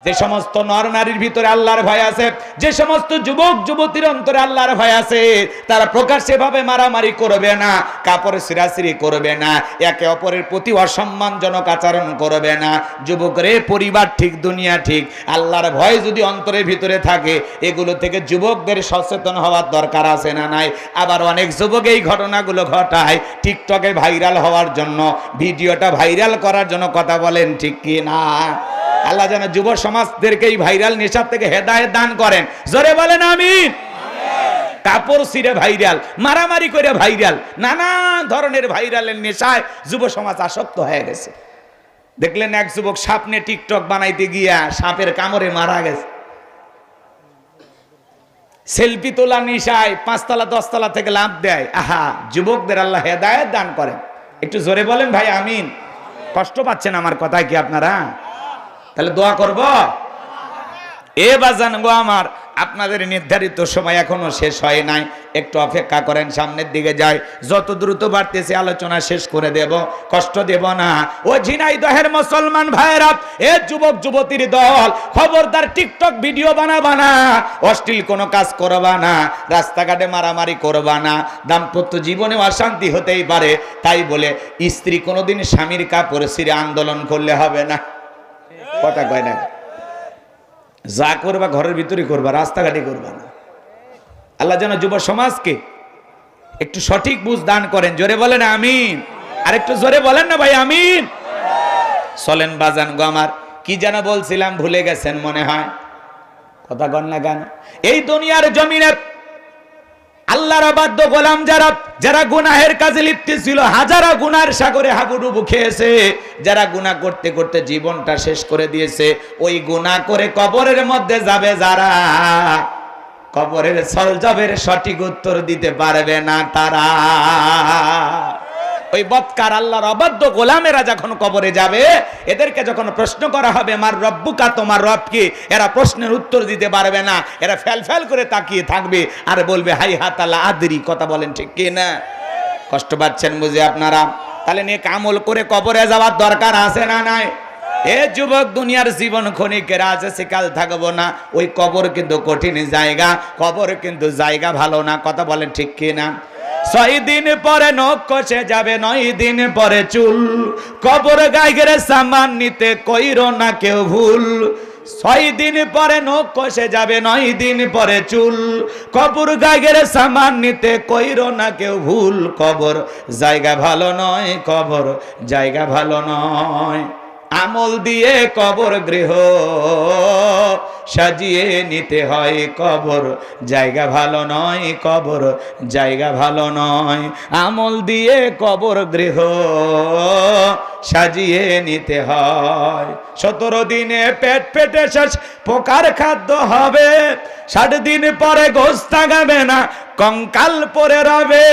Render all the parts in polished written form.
যে সমস্ত নর নারীর ভিতরে আল্লাহর ভয় আছে, যে সমস্ত যুবক যুবতীর অন্তরে আল্লাহর ভয় আছে, তারা প্রকাশ্যে ভাবে মারামারি করবে না, কাপড় ছিঁড়াছিঁড়ি করবে না, একে অপরের প্রতি অসম্মানজনক আচরণ করবে না। যুবকরে, পরিবার ঠিক, দুনিয়া ঠিক, আল্লাহর ভয় যদি অন্তরের ভিতরে থাকে, এগুলো থেকে যুবকদের সচেতন হওয়ার দরকার আছে না নাই? আবার অনেক যুবক এই ঘটনাগুলো ঘটায় টিকটকে ভাইরাল হওয়ার জন্য, ভিডিওটা ভাইরাল করার জন্য। কথা বলেন ঠিক কি না? আল্লাহ যেন যুব সমাজদেরকে এই ভাইরাল নেশার থেকে হেদায়েত দান করেন। জোরে বলেন আমিন। কাপড় ছিঁড়ে ভাইরাল, মারামারি করে ভাইরাল, নানা ধরনের ভাইরালের নেশায় যুব সমাজ আসক্ত হয়ে গেছে। দেখলেন এক যুবক সাপ নিয়ে টিকটক বানাইতে গিয়া সাপের কামড়ে মারা গেছে। সেলফি তোলা নেশায় 5 তলা 10 তলা থেকে লাফ দেয়। আহা, যুবকদের আল্লাহ হেদায়েত দান করেন। একটু জোরে বলেন ভাই আমিন। কষ্ট পাচ্ছেন আমার কথায় কি আপনারা? তাহলে দোয়া করব। এ বাজান গো আমার, আপনাদের নির্ধারিত সময় এখনো শেষ হয় নাই, একটু অপেক্ষা করেন, সামনের দিকে যায়। যত দ্রুত বাড়তেছে আলোচনা শেষ করে দেব, কষ্ট দেব না। ও ঝিনাইদহের মুসলমান ভাইরা, এ যুবক যুবতীর দল, খবরদার টিকটক ভিডিও বানাবা না, অশ্লীল কোনো কাজ করবা না, রাস্তাঘাটে মারামারি করবা না। দাম্পত্য জীবনে অশান্তি হতেই পারে, তাই বলে স্ত্রী কোনোদিন স্বামীর কাপড় ছিঁড়ে আন্দোলন করলে হবে না। কথা কয় না? যা করবা ঘরের ভিতরে করবা, রাস্তাঘাটে করবা না। আল্লাহ যেন যুব সমাজকে একটু সঠিক বুঝ দান করেন। জোরে বলেন আমিন। আর একটু জোরে বলেন না ভাই আমিন। চলেন বাজান গো আমার, কি যেন বলছিলাম ভুলে গেছেন মনে হয়। কথা কন না কেন? এই দুনিয়ার জমিনে আল্লাহর অবাধ্য গোলাম যারা, যারা গুনাহের কাজে লিপ্ত ছিল, হাজারো গুনার সাগরে হাবুডুবু খেয়েছে, যারা গুনাহ করতে করতে জীবনটা শেষ করে দিয়েছে, ওই গুনাহ করে কবরের মধ্যে যাবে যারা, কবরের সলজবের সঠিক উত্তর দিতে পারবে না তারা। ওই বদকার আল্লাহর অবাধ্য গোলামেরা যখন কবরে যাবে, এদেরকে যখন প্রশ্ন করা হবে মার রব্বুকা, তোমার রব কি, এরা প্রশ্নের উত্তর দিতে পারবে না। এরা ফেল ফেল করে তাকিয়ে থাকবে আর বলবে হাই হাতালা আদরি। কথা বলেন ঠিক কি না? কষ্ট পাচ্ছেন বুঝে আপনারা? তাহলে নেক আমল করে কবরে যাওয়ার দরকার আছে না নাই? এ যুবক, দুনিয়ার জীবন ক্ষণিকের, আজ আছে কাল থাকবো না। ওই কবর কিন্তু কঠিন জায়গা, কবর কিন্তু জায়গা ভালো না। কথা বলেন ঠিক কি না? 6 দিন পরে নখ কষে যাবে, 9 দিন পরে চুল, কবর গায়ের সামান নিতে কইরো না কেউ ভুল। 6 দিন পরে নখ কষে যাবে, 9 দিন পরে চুল, কবর গায়ের সামান নিতে কইরো না কেউ ভুল। কবর জায়গা ভালো নয়, কবর জায়গা ভালো নয়। আমল দিয়ে কবর গৃহ সাজিয়ে নিতে হয়, কবর জায়গা ভালো নয়, কবর জায়গা ভালো নয়। আমল দিয়ে কবর গৃহ সাজিয়ে নিতে হয়। 17 দিনে পেট পেটে শেষ পোকার খাদ্য হবে, 60 দিন পরে গোশ থাকবে না, কঙ্কাল পরে রবে।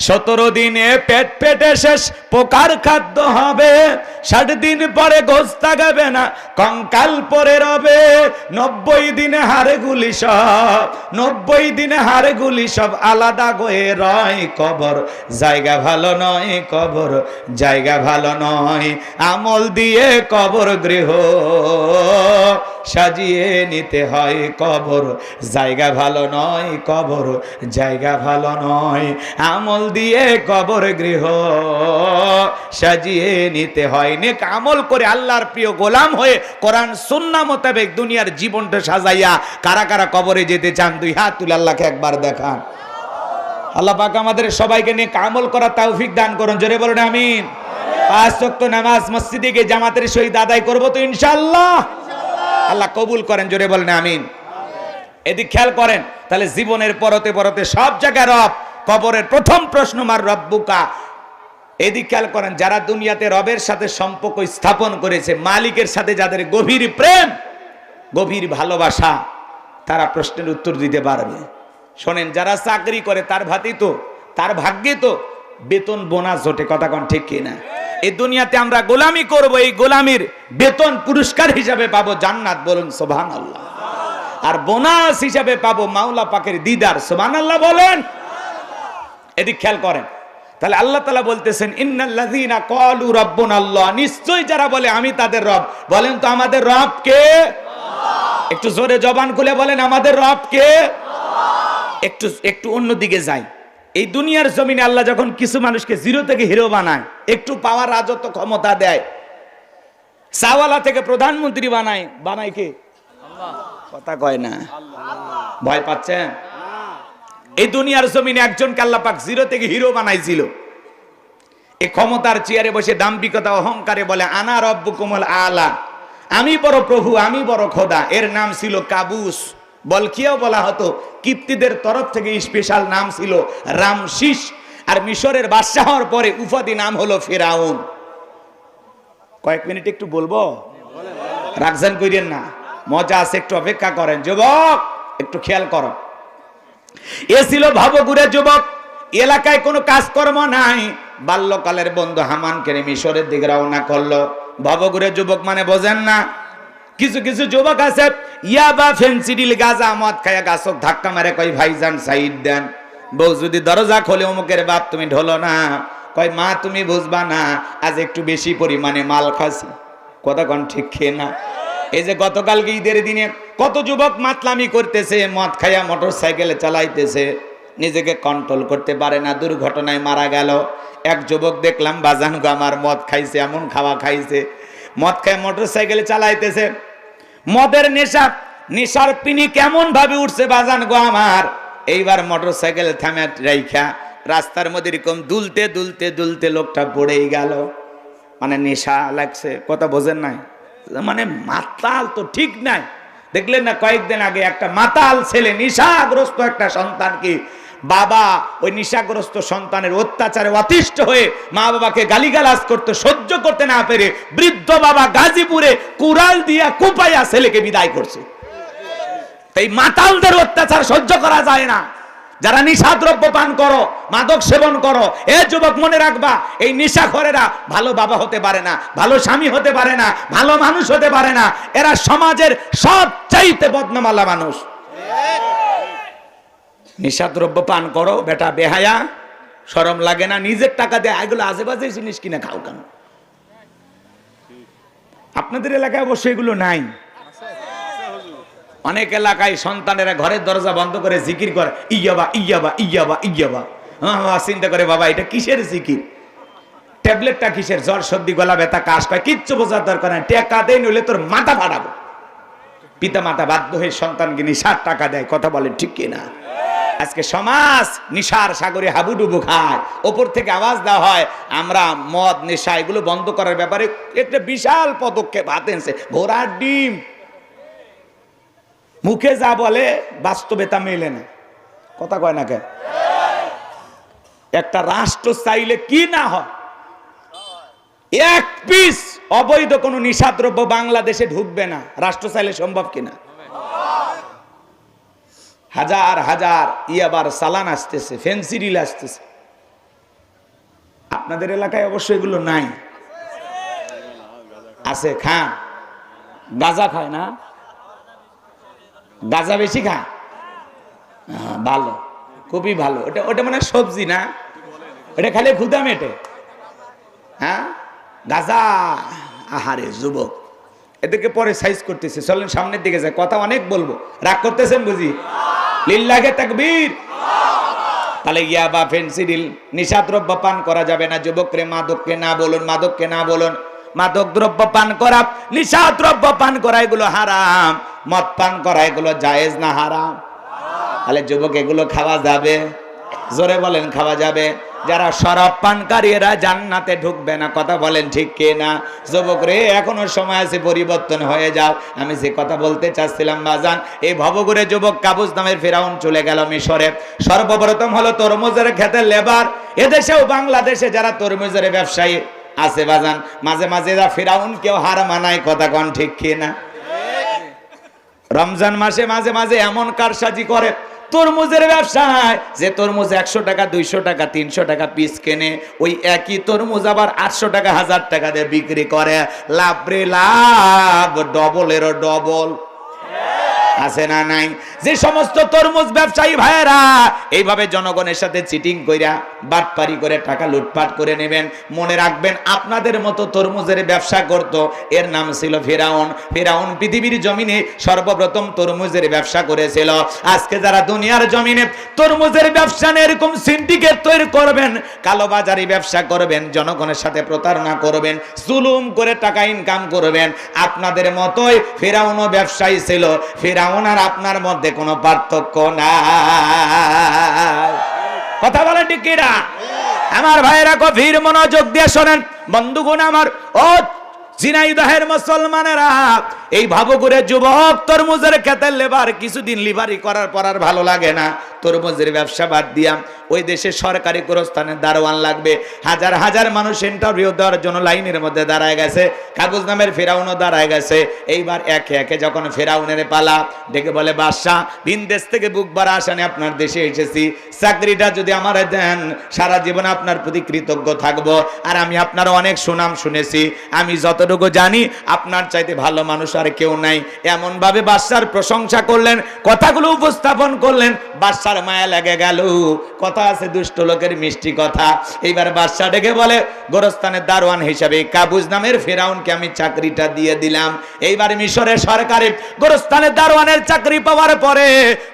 17 দিনে পেট পেটে শেষ পোকার খাদ্য হবে, 60 দিন পরে গোশ থাকবে না, কঙ্কাল পরে রবে। 90 দিনে হাড়গুলি সব, 90 দিনে হাড়গুলি সব আলাদা হয়ে রয়। কবর জায়গা ভালো নয়, কবর জায়গা ভালো নয়। আমল দিয়ে কবর গৃহ সাজিয়ে নিতে হয়, কবর জায়গা ভালো নয়, কবর জায়গা ভালো নয়। আমল দিয়ে কবর গৃহ সাজিয়ে নিতে হয়। নেক আমল করে আল্লাহর প্রিয় গোলাম হয়ে কোরআন সুন্নাহ মোতাবেক দুনিয়ার জীবনটা সাজাইয়া কারা কারা কবরে যেতে চান? 2 হাত তুলে আল্লাহকে একবার দেখান। আল্লাহ পাক আমাদের সবাইকে নেক আমল করার তৌফিক দান করুন। জোরে বলুন আমিন। 5 ওয়াক্ত নামাজ মসজিদে গিয়ে জামাতের সহিত আদায় করব তো ইনশাআল্লাহ। আল্লাহ কবুল করেন। জোরে বলেন আমিন। এদিক খেয়াল করেন, তাহলে জীবনের পরতে পরতে সব জায়গায় রব। কবরের প্রথম প্রশ্ন মার রব্বুকা। এদিক খেয়াল করেন, যারা দুনিয়াতে রবের সাথে সম্পর্ক স্থাপন করেছে, মালিকের সাথে যাদের গভীর প্রেম, গভীর ভালোবাসা, তারা প্রশ্নের উত্তর দিতে পারবে। শোনেন, যারা চাকরি করে তার ভাতি তো, তার ভাগ্যে তো বেতন বোনাস জোটে। কথা কোন ঠিক কিনা? এই দুনিয়াতে আমরা গোলামি করব, এই গোলামির বেতন পুরস্কার হিসাবে পাবো জান্নাত। বলুন সুবহানাল্লাহ। আর বোনাস হিসাবে পাবো মাওলা পাকের দিদার। সুবহানাল্লাহ বলেন। এদিক খেয়াল করেন, তাহলে আল্লাহ তাআলা বলতেছেন ইন্নাল্লাযীনা ক্বালু রাব্বুনাল্লাহ, নিশ্চয়ই যারা বলে আমি তাদের রব। বলেন তো আমাদের রব কে? একটু জোরে জবান খুলে বলেন আমাদের রব কে? একটু অন্যদিকে যাই। এই দুনিয়ার জমিনে আল্লাহ যখন কিছু মানুষকে জিরো থেকে হিরো বানায়, একটু পাওয়ার রাজত্ব ক্ষমতা দেয়, চাওয়ালা থেকে প্রধানমন্ত্রী বানায় কে? কথা কয় না, ভয় পাচ্ছেন? এই দুনিয়ার জমিনে একজনকে আল্লাহ পাক জিরো থেকে হিরো বানাইছিল। এই ক্ষমতার চেয়ারে বসে দাম্ভিকতা অহংকারে বলে আনা রব্বুকুমুল আলা, আমি বড় প্রভু, আমি বড় খোদা। এর নাম ছিল কাবুস। বলকিয়াও বলা হতো। কিপ্তিদের তরফ থেকে স্পেশাল নাম ছিল রামশিস। আর মিশরের বাদশাহ হওয়ার পরে উপাধি নাম হলো ফেরাউন। কয়েক মিনিট একটু বলবো, রাখজান কইরেন না, মজা আছে, একটু অপেক্ষা করেন। যুবক একটু খেয়াল করো, এ ছিল ভবঘুরে যুবক, এলাকায় কোনো কাজকর্ম নাই। বাল্যকালের বন্ধু হামানকে মিশরের দিকে রওনা করলো। ভবঘুরে যুবক মানে বোঝেন না? কিছু কিছু যুবক আছে ইয়াবা ফেন্সিডিল গাঁজা মদ খায়া গাছক ধাক্কা মারে, কই ভাইজান সাইড দেন। বউ যদি দরজা খোলে, অমুকের বাপ তুমি ঢোলো না, কয় মা তুমি বুঝবা না, আজ একটু বেশি পরিমাণে মাল খাসি। কথা কোন ঠিক খেয়ে না? এই যে গতকালকে ঈদের দিনে কত যুবক মাতলামি করতেছে, মদ খাইয়া মোটর সাইকেলে চালাইতেছে, নিজেকে কন্ট্রোল করতে পারে না, দুর্ঘটনায় মারা গেল। এক যুবক দেখলাম বাজান গো আমার মদ খাইছে, এমন খাওয়া খাইছে, মদ খায় মোটর সাইকেলে চালাইতেছে। মদের নেশার পিনি কেমন ভাবে উঠছে বাজান গো আমার। এইবার মোটর সাইকেল থামে রাইখা রাস্তার মধ্যে এরকম দুলতে দুলতে দুলতে লোকটা পড়েই গেল। মানে নেশা লাগছে, কথা বোঝেন নাই? মানে মাতাল তো ঠিক নাই। দেখলেন না কয়েকদিন আগে একটা মাতাল ছেলে, নেশাগ্রস্ত একটা সন্তানকে বাবা ওই নেশাগ্রস্ত সন্তানের অত্যাচারে অতিষ্ঠ হয়ে মা বাবাকে গালিগালাজ করতে সহ্য করতে না পেরে বৃদ্ধ বাবা গাজীপুরে কুড়াল দিয়া কুপাইয়া ছেলেকে বিদায় করছে। এই মাতালদের অত্যাচার সহ্য করা যায় না। যারা নিশাদ্রব্য পান করো, মাদক সেবন করো, এ যুবক মনে রাখবা, এই নেশাখোরেরা ভালো বাবা হতে পারে না, ভালো স্বামী হতে পারে না, ভালো মানুষ হতে পারে না। এরা সমাজের সবচাইতে বদনামালা মানুষ। নিশাদ্রব্য পান করো বেটা, বেহায়া, শরম লাগে না? নিজের টাকা দিয়ে এগুলো আজেবাজে জিনিস কিনে খাও কেন? আপনাদের এলাকায় অবশ্য এগুলো নাই। অনেক এলাকায় সন্তানেরা ঘরের দরজা বন্ধ করে জিকির করে, ইয়াবা ইয়াবা ইয়াবা ইয়াবা। চিন্তা করে বাবা এটা কিসের জিকির? ট্যাবলেটটা কিসের? জ্বর সর্দি গলা ব্যথা কাশ পায়, কিচ্ছু বোঝার দরকার নাই। টাকা দেয় নইলে তোর মাথা ফাটাবো। পিতা মাতা বাধ্য হয়ে সন্তানকে নিশার টাকা দেয়। কথা বলেন ঠিক কিনা? আজকে সমাজ নিশার সাগরে হাবুডুবু খায়। ওপর থেকে আওয়াজ দেওয়া হয় আমরা মদ নেশা এগুলো বন্ধ করার ব্যাপারে একটা বিশাল পদক্ষেপ হাতে এনেছে। ঘোড়ার ডিম, মুখে যা বলে বাস্তবে তা মেলে না। কথা কয় না কে? একটা রাষ্ট্র চাইলে কি না হয়, এক পিস অবৈধ কোন নিশাদ্রব্য বাংলাদেশে ঢুকবে না। রাষ্ট্র চাইলে সম্ভব কিনা? হাজার হাজার ইয়াবার চালান আসতেছে, ফেন্সিডিল আসতেছে। আপনাদের এলাকায় অবশ্য এগুলো নাই। আছে? খান গাঁজা খায় না? গাঁজা বেশি খায়? ভালো, খুবই ভালো। ওটা ওটা মানে সবজি না, ওটা খালি ক্ষুধা মেটে। হ্যাঁ গাঁজা, আহারে যুবক এদেরকে পরে সাইজ করতেছে। চলেন সামনের দিকে যায়, কথা অনেক বলবো, রাগ করতেছেন বুঝি? লিল্লাহে তাকবীর। তাহলে ইয়াবা ফেন্সিডিল নিশাদ্রব্য পান করা যাবে না। যুবকরে মাদককে না বলুন, মাদককে না বলুন। মাদক দ্রব্য পান করা, নিশাদ্রব্য পান করা এগুলো হারাম। মদ পান করা এগুলো জায়েজ না হারাম? তাহলে যুবক এগুলো খাওয়া যাবে? জোরে বলেন খাওয়া যাবে। যারা শরাব পানকারী এরা জান্নাতে ঢুকবে না। কথা বলেন ঠিক কে না? যুবক রে এখনো সময় আছে, পরিবর্তন হয়ে যাও। আমি যে কথা বলতে চাচ্ছিলাম বাজান, এই ভবঘুরে যুবক কাবুস নামের ফেরাউন চলে গেল মিশরে। সর্বপ্রথম হলো তরমুজের ক্ষেতের লেবার। এদেশেও বাংলাদেশে যারা তরমুজের ব্যবসায়ী আছে বাজান, মাঝে মাঝে এরা ফেরাউন কেউ হার মানায়। কথা কন ঠিক কে না? রমজান মাসে মাঝে মাঝে এমন কারসাজি করে তরমুজের ব্যবসায়, যে তরমুজ 100 টাকা 200 টাকা 300 টাকা পিস কেনে, ওই একই তরমুজ আবার 800 টাকা 1000 টাকা দিয়ে বিক্রি করে। লাভ রে লাভ, ডবলেরও ডবল। আছে না নাই? যে সমস্ত তরমুজ ব্যবসায়ী ভাইয়েরা এইভাবে জনগণের সাথে চিটিং কইরা বাটপারি করে টাকা লুটপাট করে নেবেন, মনে রাখবেন আপনাদের মতো তরমুজের ব্যবসা করত, এর নাম ছিল ফিরাউন। ফিরাউন পৃথিবীর জমিনে সর্বপ্রথম তরমুজের ব্যবসা করেছিল। আজকে যারা দুনিয়ার জমিনে তরমুজের ব্যবসা নিয়ে এরকম সিন্ডিকেট তৈরি করবেন, কালোবাজারি ব্যবসা করবেন, জনগণের সাথে প্রতারণা করবেন, জুলুম করে টাকা ইনকাম করবেন, আপনাদের মতোই ফিরাউনও ব্যবসায়ী ছিল। ফিরাউন আর আপনার মধ্যে কোনো পার্থক্য নাই। কথা বলেন ঠিক কি না? আমার ভাইয়েরা গভীর মনোযোগ দিয়ে শোনেন বন্ধুগণ আমার। ও ঝিনাইদহের মুসলমানেরা, এই ভাবগুড়ে যুবক তরমুজের খেতের লেবার কিছুদিন লিভারি করার পর আর ভালো লাগে না, তরমুজের ব্যবসা বাদ দিয়া ওই দেশে সরকারি গোরস্থানের দারোয়ান লাগবে। হাজার হাজার মানুষ ইন্টারভিউ দেওয়ার জন্য লাইনের মধ্যে দাঁড়ায় গেছে। কাগজ নামের ফেরাউনও দাঁড়ায় গেছে। এইবার একে একে যখন ফেরাউনের পালা, ডেকে বলে বাদশাহ, ভিন দেশ থেকে বুক বাড়া আসানে আপনার দেশে এসেছি, চাকরিটা যদি আমার দেন সারা জীবন আপনার প্রতি কৃতজ্ঞ থাকবো। আর আমি আপনার অনেক সুনাম শুনেছি, আমি যতটুকু জানি আপনার চাইতে ভালো মানুষ আর কেউ নাই। এমন ভাবে বাদশার প্রশংসা করলেন, কথাগুলো উপস্থাপন করলেন, বাদশার মায়া লেগে গেল। কথা আছে দুষ্ট লোকের মিষ্টি কথা। এইবার বাদশা ডেকে বলে, গোরস্থানের দারোয়ান হিসাবে কাবুজ নামের ফেরাউনকে আমি চাকরিটা দিয়ে দিলাম। এইবার মিশরের সরকারি গোরস্থানের দারোয়ানের চাকরি পাওয়ার পরে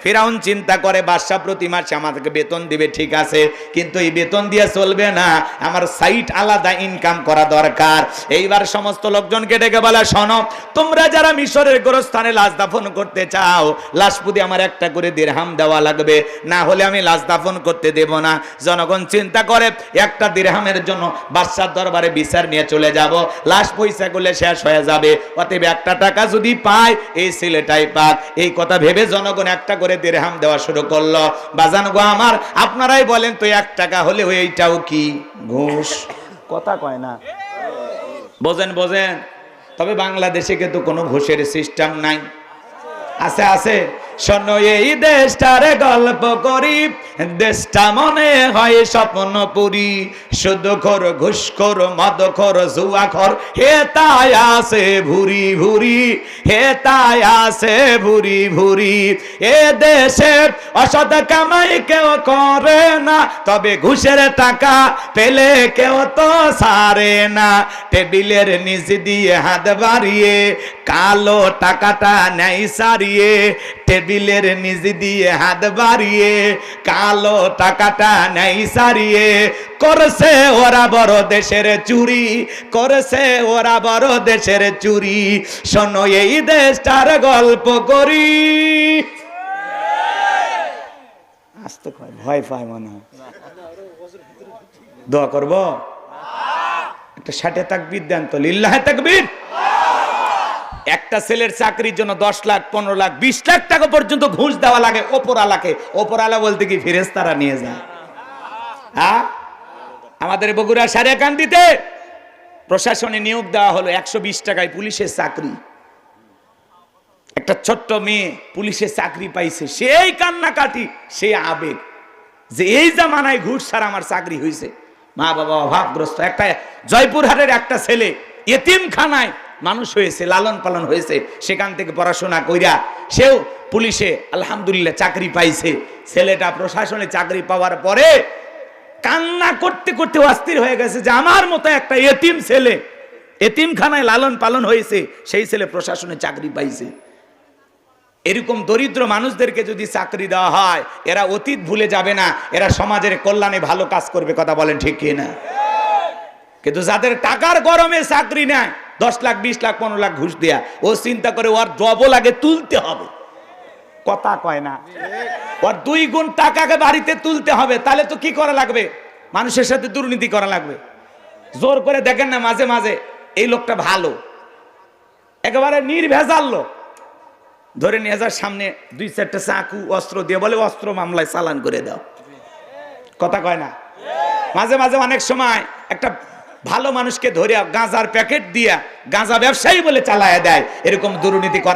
ফেরাউন চিন্তা করে, বাদশা প্রতি মাসে আমাদেরকে বেতন দিবে, ঠিক আছে, কিন্তু এই বেতন দিয়ে চলবে না, আমার সাইট আলাদা ইনকাম করা দরকার। এইবার সমস্ত লোকজনকে ডেকে বলে, শোনো, তোমরা যারা মিশরের গোরস্থানে লাশ দাফন করতে চাও, লাশ প্রতি আমার একটা করে দিরহাম দেওয়া লাগবে, না হলে আমি লাশ দাফন করতে দেব না। জনগণ চিন্তা করে একটা দিরহামের জন্য বাদশার দরবারে বিচার নিয়ে চলে যাব, লাশ পয়সা করলে শেষ হয়ে যাবে, অতএব একটা টাকা যদি পায় এই ছেলেটাই পাক। এই কথা ভেবে জনগণ একটা করে দিরহাম দেওয়া শুরু করলো। বাজান গো আমার, আপনারাই বলেন তো, 1 টাকা হলে এইটাও কি ঘুষ? কথা কয় না, বোঝেন বোঝেন। তবে বাংলাদেশে কিন্তু কোনো ঘুষের সিস্টেম নাই। আছে আছে। শোনো এই দেশটার গল্প করি, দেশটা মনে হয় স্বপ্নপুরী, সুদখোর ঘুষখোর মদখোর জুয়াখোর হে তাই আছে ভুরি ভুরি, হে তাই আছে ভুরি ভুরি। এ দেশে অসৎ কামাই কেউ করে না, তবে ঘুষের টাকা পেলে কেউ তো ছাড়ে না। টেবিলের নিচ দিয়ে হাত বাড়িয়ে কালো টাকাটা নেই সারিয়ে, টেবিলের নিচ দিয়ে হাত বাড়িয়ে কালো টাকাটা নেই সারিয়ে। করছে ওরা বড় দেশের চুরি, করছে ওরা বড় দেশের চুরি। শোনো এই দেশটার গল্প করি। আসতে ভয় পায় মনে হয়। দোয়া করবো একটা 60 তাকবীর দেন তো, লিল্লাহে তাকবীর। একটা ছেলের চাকরির জন্য 10 লাখ 15 লাখ 20 লাখ টাকা পর্যন্ত ঘুষ দেওয়া লাগে ওপরালাকে। ওপরালা বলতে কি ফেরেশতারা নিয়ে যায়? হ্যাঁ, আমাদের বগুড়া সারিয়াকান্দিতে প্রশাসনে নিয়োগ দেওয়া হলো 120 টাকায় পুলিশের চাকরি। একটা ছোট্ট মেয়ে পুলিশের চাকরি পাইছে, সেই কান্নাকাটি, সেই আবেগ যে এই জামানায় ঘুষ ছাড়া আমার চাকরি হয়েছে। মা বাবা অভাবগ্রস্ত। একটা জয়পুরহাটের একটা ছেলে এতিমখানায় মানুষ হয়েছে, লালন পালন হয়েছে, সেখান থেকে পড়াশোনা কইরা সেও পুলিশে আলহামদুলিল্লাহ চাকরি পাইছে। ছেলেটা প্রশাসনে চাকরি পাওয়ার পরে কান্না করতে করতে অস্থির হয়ে গেছে যে আমার মতো একটা এতিম ছেলে এতিমখানায় লালন পালন হয়েছে, সেই ছেলে প্রশাসনে চাকরি পাইছে। এরকম দরিদ্র মানুষদেরকে যদি চাকরি দেওয়া হয়, এরা অতীত ভুলে যাবে না, এরা সমাজের কল্যাণে ভালো কাজ করবে। কথা বলেন ঠিক কি না? কিন্তু যাদের টাকার গরমে চাকরি নেয়, 10 লাখ 20 লাখ 15 লাখ ঘুষ দেয়া, ও চিন্তা করে ওর ডবল আগে তুলতে হবে। কথা কয় না, ওর 2 গুণ টাকাকে বাড়িতে তুলতে হবে। তাহলে তো কি করা লাগবে? মানুষের সাথে দুর্নীতি করা লাগবে। জোর করে দেখেন না মাঝে মাঝে এই লোকটা ভালো, একেবারে নির্ভেজাল লোক, ধরে নিয়ে যাওয়ার সামনে 2-4টা চাকু অস্ত্র দিয়ে বলে অস্ত্র মামলায় চালান করে দাও। কথা কয় না? মাঝে মাঝে অনেক সময় একটা ভালো মানুষকে ধরে গাঁজার প্যাকেট দিয়া গাঁজা ব্যবসায়ী বলে চালায় দেয়। এরকম দুর্নীতি করা